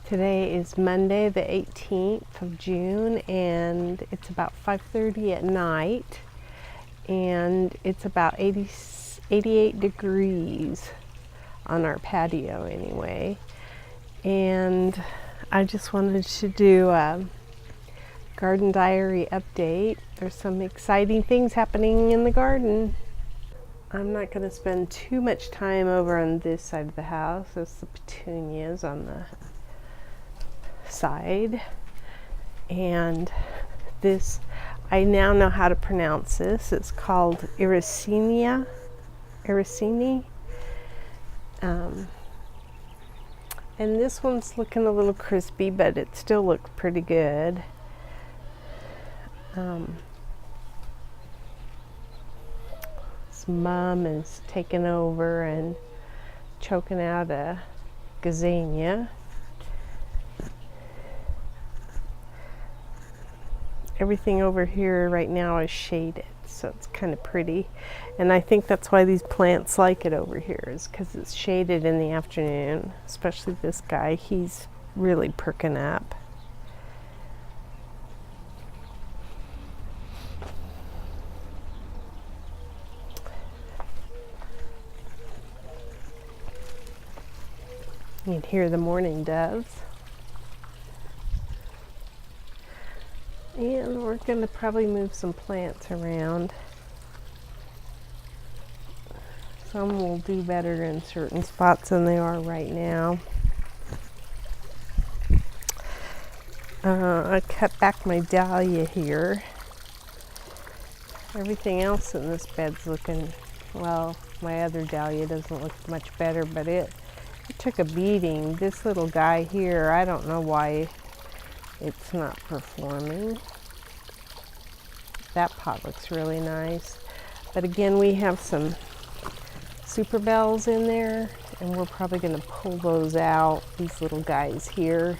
Today is Monday the 18th of June, and it's about 5:30 at night, and it's about 88 degrees on our patio anyway. And I just wanted to do a garden diary update. There's some exciting things happening in the garden. I'm not going to spend too much time over on this side of the house. There's the petunias on the side, and this, I now know how to pronounce this. It's called Iracini. And this one's looking a little crispy, but it still looks pretty good. His mom is taking over and choking out a gazania. Everything over here right now is shaded, so it's kind of pretty. And I think that's why these plants like it over here, is because it's shaded in the afternoon. Especially this guy, he's really perking up. You can hear the morning doves. And we're going to probably move some plants around. Some will do better in certain spots than they are right now. I cut back my dahlia here. Everything else in this bed's looking, well, my other dahlia doesn't look much better, but it took a beating. This little guy here, I don't know why it's not performing. That pot looks really nice. But again, we have some super bells in there, and we're probably going to pull those out, these little guys here,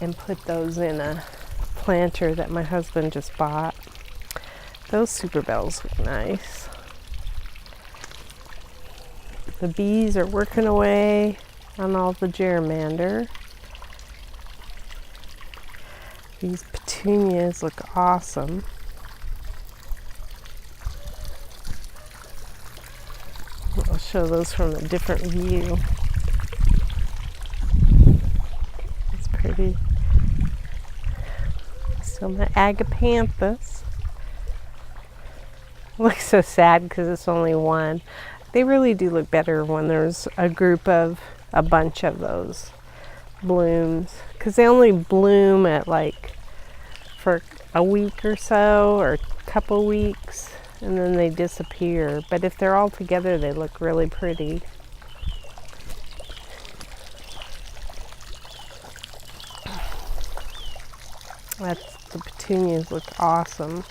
and put those in a planter that my husband just bought. Those super bells look nice. The bees are working away on all the germander. These petunias look awesome. I'll show those from a different view. It's pretty. So my agapanthus looks so sad because it's only one. They really do look better when there's a bunch of those blooms, because they only bloom at for a week or so, or a couple weeks, and then they disappear. But if they're all together, they look really pretty. The petunias look awesome.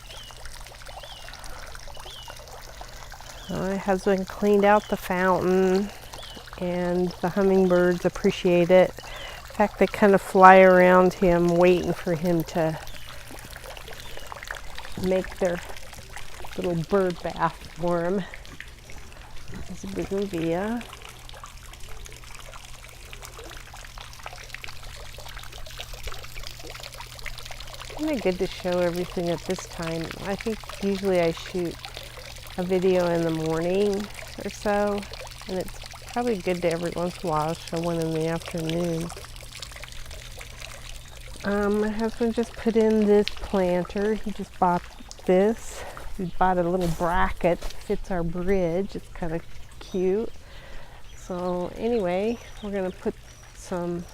My husband cleaned out the fountain, and the hummingbirds appreciate it. In fact, they kind of fly around him, waiting for him to make their little bird bath for him. There's a bougainvillea. Kind of good to show everything at this time. I think usually I shoot a video in the morning or so, and it's probably good to every once in a while show one in the afternoon. My husband just put in this planter. He just bought this. He bought a little bracket that fits our bridge. It's kind of cute. So anyway, we're going to put some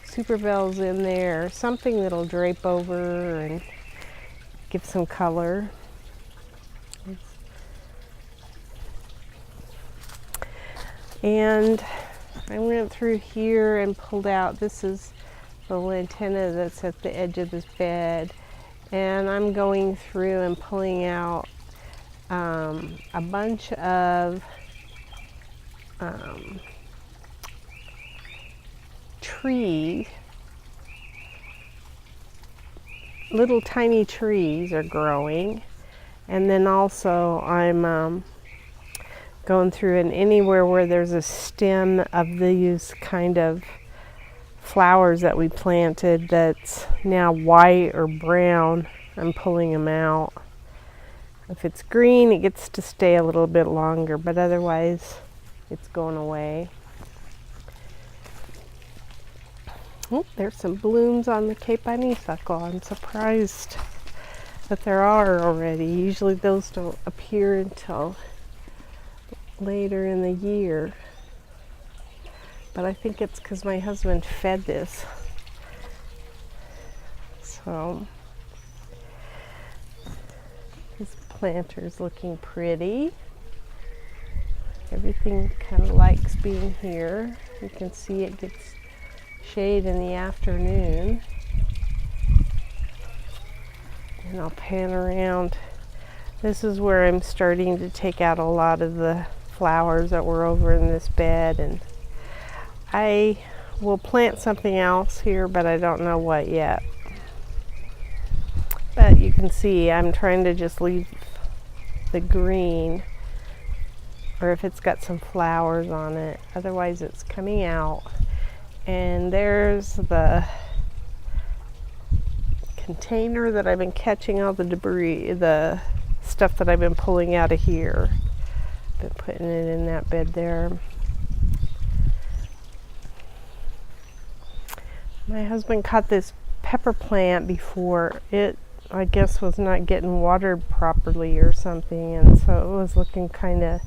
super bells in there, something that'll drape over and give some color. And I went through here and pulled out, this is the little antenna that's at the edge of this bed, and I'm going through and pulling out a bunch of trees. Little tiny trees are growing, and then also I'm going through, and anywhere where there's a stem of these kind of flowers that we planted that's now white or brown. I'm pulling them out. If it's green, it gets to stay a little bit longer, but otherwise it's going away. Oh, there's some blooms on the Cape honeysuckle. I'm surprised that there are already. Usually those don't appear until later in the year. But I think it's because my husband fed this. So this planter's looking pretty. Everything kind of likes being here. You can see it gets shade in the afternoon. And I'll pan around. This is where I'm starting to take out a lot of the flowers that were over in this bed, and I will plant something else here, but I don't know what yet. But you can see I'm trying to just leave the green, or if it's got some flowers on it, otherwise it's coming out. And there's the container that I've been catching all the debris, the stuff that I've been pulling out of here. Been putting it in that bed there. My husband caught this pepper plant before. It, I guess, was not getting watered properly or something, and so it was looking kind of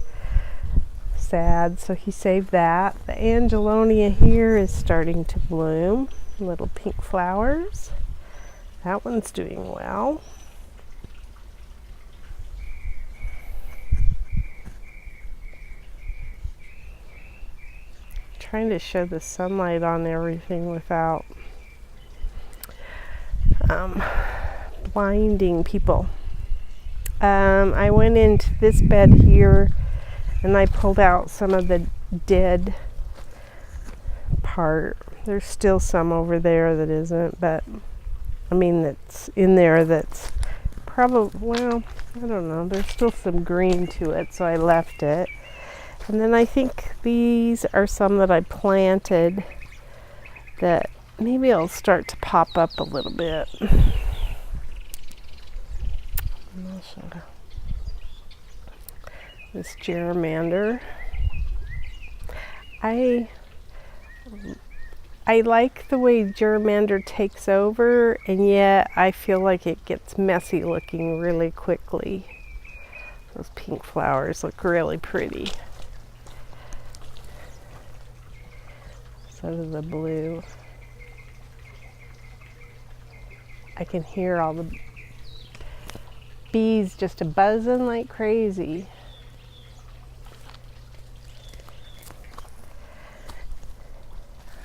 sad, so he saved that. The angelonia here is starting to bloom, little pink flowers. That one's doing well. Trying to show the sunlight on everything without blinding people. I went into this bed here and I pulled out some of the dead part. There's still some over there that isn't, but I mean that's in there that's probably, well, I don't know, there's still some green to it, so I left it. And then I think these are some that I planted that maybe I'll start to pop up a little bit. This germander. I like the way germander takes over, and yet I feel like it gets messy looking really quickly. Those pink flowers look really pretty. So does the blue. I can hear all the bees just a-buzzing like crazy.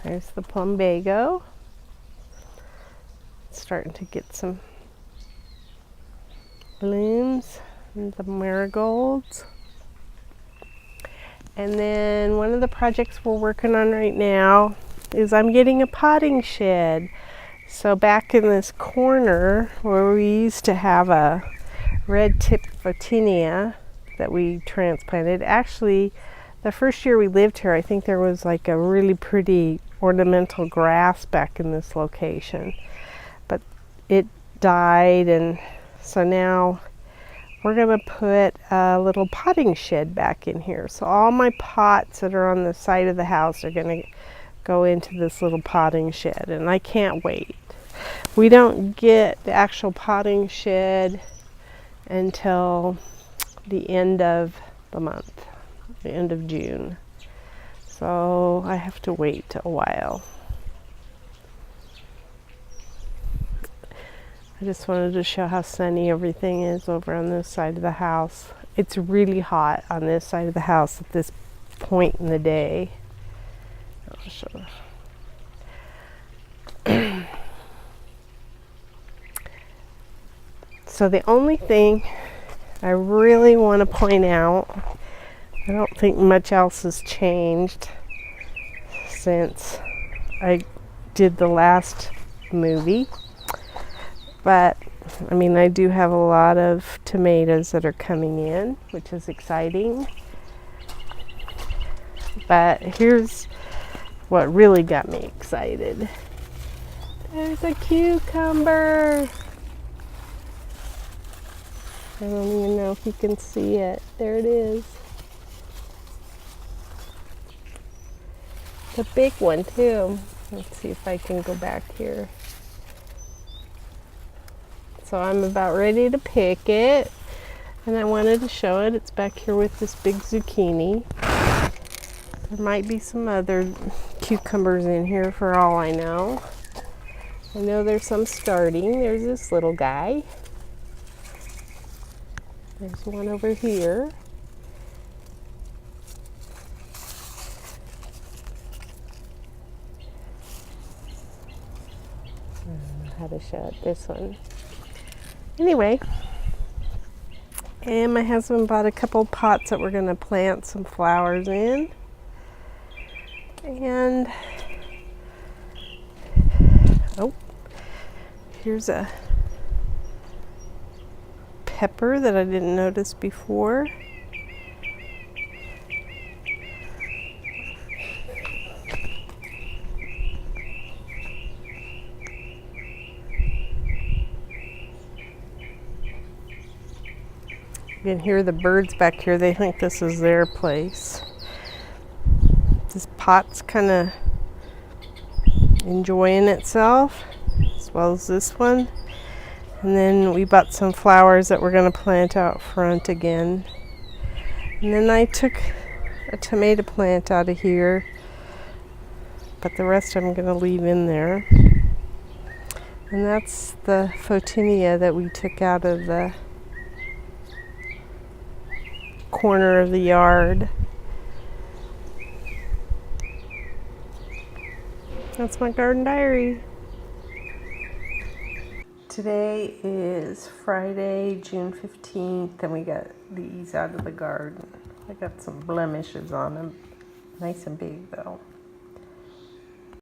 There's the plumbago. It's starting to get some blooms, and the marigolds. And then one of the projects we're working on right now is I'm getting a potting shed. So back in this corner where we used to have a red tip photinia that we transplanted, actually the first year we lived here, I think there was like a really pretty ornamental grass back in this location, but it died, and so now we're going to put a little potting shed back in here. So all my pots that are on the side of the house are going to go into this little potting shed, and I can't wait. We don't get the actual potting shed until the end of the month, the end of June. So I have to wait a while. I just wanted to show how sunny everything is over on this side of the house. It's really hot on this side of the house at this point in the day. I'll show. So the only thing I really want to point out, I don't think much else has changed since I did the last movie. But, I mean, I do have a lot of tomatoes that are coming in, which is exciting. But here's what really got me excited. There's a cucumber. I don't even know if you can see it. There it is. The big one too. Let's see if I can go back here. So I'm about ready to pick it, and I wanted to show it. It's back here with this big zucchini. There might be some other cucumbers in here for all I know. I know there's some starting. There's this little guy. There's one over here. I don't know how to show it. This one. Anyway, and my husband bought a couple pots that we're going to plant some flowers in. And, oh, here's a pepper that I didn't notice before. You can hear the birds back here. They think this is their place. This pot's kind of enjoying itself, as well as this one. And then we bought some flowers that we're going to plant out front again. And then I took a tomato plant out of here, but the rest I'm going to leave in there. And that's the photinia that we took out of the corner of the yard. That's my garden diary. Today is Friday, June 15th, and we got these out of the garden. I got some blemishes on them. Nice and big though.